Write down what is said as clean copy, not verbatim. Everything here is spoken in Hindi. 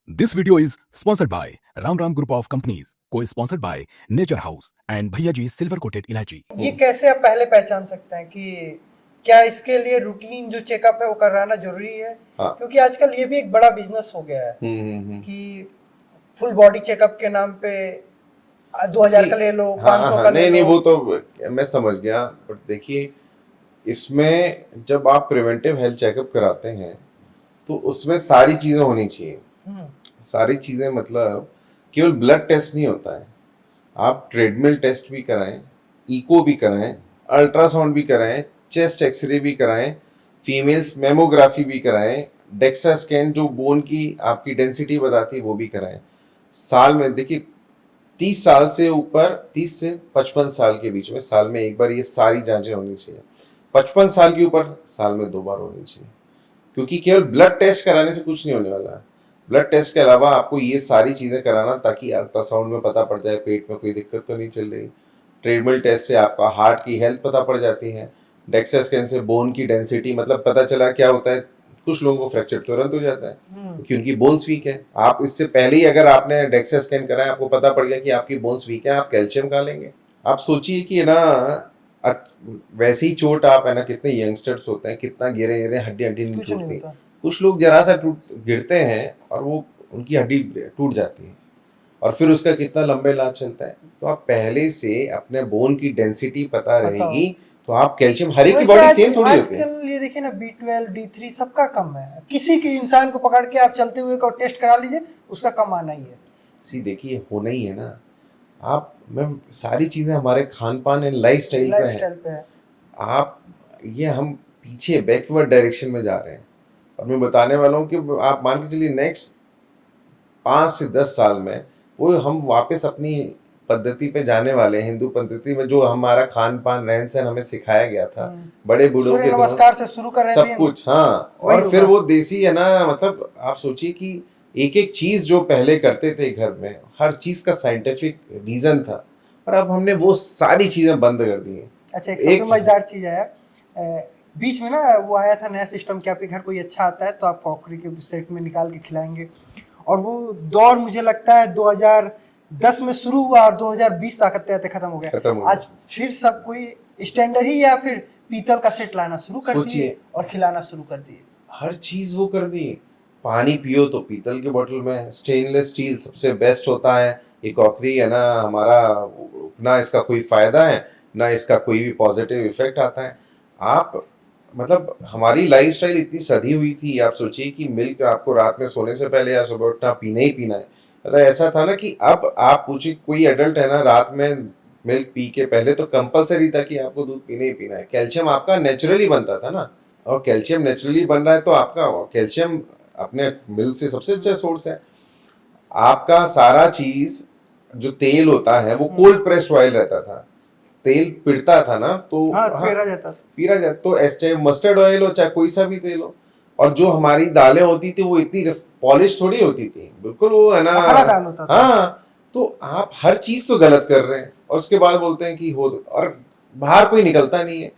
This video is sponsored by Ram Ram Group of Companies, co-sponsored by Nature House and भैया जी सिल्वर कोटेड इलायची। ये कैसे आप पहले पहचान सकते हैं कि क्या इसके लिए रूटीन जो चेकअप है वो कराना जरूरी है? हाँ। क्योंकि आजकल ये भी एक बड़ा बिजनेस हो गया है कि फुल बॉडी चेकअप के नाम पे 2000 का ले लो, 500 का ले नहीं लो। वो तो मैं समझ गया, बट देखिए इसमें जब आप प्रिवेंटिव हेल्थ चेकअप कराते हैं तो उसमें सारी चीजें होनी चाहिए। सारी चीजें मतलब केवल ब्लड टेस्ट नहीं होता है, आप ट्रेडमिल टेस्ट भी कराएं, इको भी कराएं, अल्ट्रासाउंड भी कराएं, चेस्ट एक्सरे भी कराएं, फीमेल्स मेमोग्राफी भी कराएं, डेक्सा स्कैन जो बोन की आपकी डेंसिटी बताती है वो भी कराएं। साल में देखिए 30 साल से ऊपर, 30 से 55 साल के बीच में साल में एक बार ये सारी जांचें होनी चाहिए। 55 साल के ऊपर साल में 2 बार होनी चाहिए, क्योंकि केवल ब्लड टेस्ट कराने से कुछ नहीं होने वाला है। ब्लड टेस्ट के अलावा आपको ये सारी चीज़ें कराना, ताकि अल्ट्रासाउंड में पता पड़ जाए पेट में कोई दिक्कत तो नहीं चल रही। ट्रेडमिल टेस्ट से आपका हार्ट की हेल्थ पता पड़ जाती है। डेक्सा स्कैन से बोन की डेंसिटी, मतलब पता चला क्या होता है, कुछ लोगों को फ्रैक्चर तुरंत हो जाता है क्योंकि उनकी बोन्स वीक है। आप इससे पहले ही अगर आपने डेक्सा स्कैन कराया, आपको पता पड़ गया कि आपकी बोन्स वीक है, आप कैल्शियम खा लेंगे। आप सोचिए कि ना वैसी चोट आप है ना, कितने यंगस्टर्स होते हैं, कितना गिरे गिरे हड्डी हड्डी नहीं टूटती। कुछ लोग जरा सा गिरते हैं और वो उनकी हड्डी टूट जाती है, और फिर उसका कितना लंबे इलाज चलता है। तो आप पहले से अपने बोन की डेंसिटी पता रहेगी तो आप कैल्शियम, हर एक की बॉडी सेम थोड़ी होती है। आजकल ये देखिए ना, B12 D3 सबका कम है। किसी के इंसान को पकड़ के आप चलते हुए को टेस्ट करा लीजिए, उसका कम आना ही है। सी देखिए होना ही है ना। आप मैं सारी चीजें हमारे खान पान एंड लाइफस्टाइल पे है। आप ये हम पीछे बैकवर्ड डायरेक्शन में जा रहे हैं, और मैं बताने वाला हूँ कि आप मान के चलिए नेक्स्ट 5 से 10 साल में वो हम वापस अपनी पद्धति पे जाने वाले हैं, हिंदू पद्धति में जो हमारा खान पान रहन सहन हमें सिखाया गया था बड़े बूढ़ों के नमस्कार से शुरू कर रहे सब कुछ। हाँ, और फिर वो देसी है ना, मतलब आप सोचिए कि एक एक चीज जो पहले करते थे घर में, हर चीज का साइंटिफिक रीजन था, और अब हमने वो सारी चीजें बंद कर दी हैं। अच्छा, एक मजेदार चीज है, बीच में ना वो आया था नया सिस्टम कि आपके घर कोई अच्छा आता है तो आप कॉकरी के सेट में निकाल के खिलाएंगे, और वो दौर मुझे लगता है 2010 में शुरू हुआ और 2020 आते आते खत्म हो गया। आज फिर सब कोई स्टैंडर्ड ही या फिर पीतल का सेट लाना शुरू कर दिए और खिलाना शुरू कर दिए। हर चीज वो कर दी। पानी पियो तो पीतल के बोतल में, स्टेनलेस स्टील सबसे बेस्ट होता है। ये कॉकरी है ना हमारा, ना इसका कोई फायदा है ना इसका कोई भी पॉजिटिव इफेक्ट आता है। आप मतलब हमारी लाइफस्टाइल इतनी सधी हुई थी, आप सोचिए कि मिल्क आपको रात में सोने से पहले या सुबह उठना पीना ही पीना है। मतलब ऐसा था ना कि अब आप पूछिए कोई एडल्ट है ना, रात में मिल्क पी के पहले तो कंपलसरी था कि आपको दूध पीना ही पीना है। कैल्शियम आपका नेचुरली बनता था ना, और कैल्शियम नेचुरली बन रहा है तो आपका कैल्शियम अपने मिल्क से सबसे अच्छा सोर्स है। आपका सारा चीज जो तेल होता है वो कोल्ड प्रेस्ड ऑयल रहता था, तेल पिड़ता था ना तो पीरा जाता तो चाहे मस्टर्ड ऑयल हो चाहे कोई सा भी तेल हो। और जो हमारी दालें होती थी वो इतनी पॉलिश थोड़ी होती थी, बिल्कुल वो है ना। हाँ, तो आप हर चीज तो गलत कर रहे हैं और उसके बाद बोलते हैं कि हो, और बाहर कोई निकलता नहीं है।